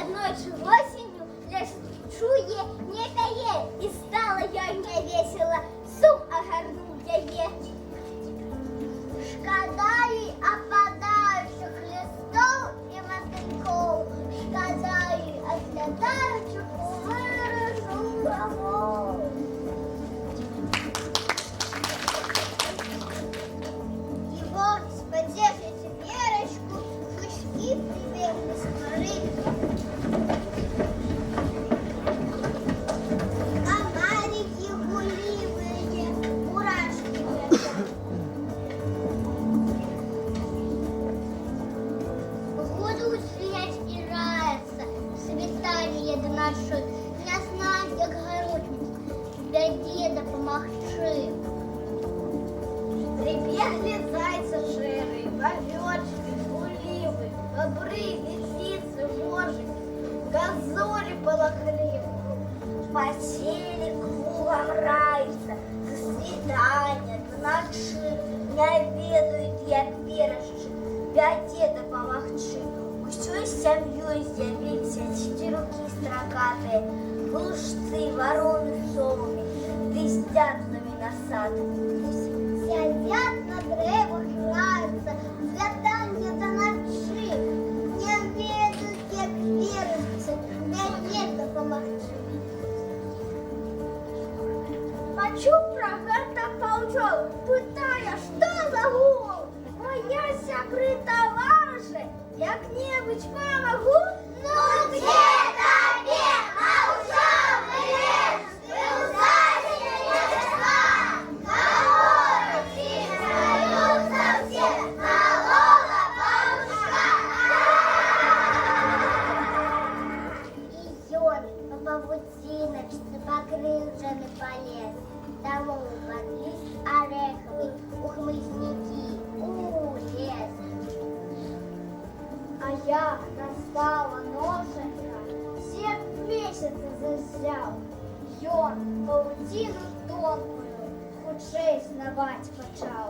Одночі осенью чує не тає, і стала я не весело, суп огорнув яє. Шкода їй опадаючих листов і мотыльков, шкода їй оглядаючих виражу голову. Его поддержите Верочку, пушки примерно смотри. Комарики гуливые, мурашки бегают. Походу стрелять и нравится, свидание до нашей, не знаю, как городник, для деда помахчи. Прибегли зайцы шерые, бобёчки, гуливы, бобры, лисицы, вожики, газоли полохливые. Посели кругом райца, до свидания, до ночи, не ведают, як верашчы, бядеда помахчы. Усёй сям'ёй з'явіться, чотирукі строкатые, глушцы, вороны с совами, ды з дятлами насадами. Сядят на древах, граються, свидання до ночи, не ведают, як верашчы, бядеда помахчы. Почув про гэта паўчол, пытае, што за гул? Моя сябры таварышы, як-небудзь памагу? Ну дзе табе, маўчоны лес, ты ў засе не зашла, каго ці смяюцца ўсе, малога павушка. І ён па павуціначцы пакрыўджаны палез. Домой под лист ореховый, у хмызняки, у лес. А я настала ножика, все месяцы зазял. Ён паутину тонкую, хутчэй знаваць пачаў.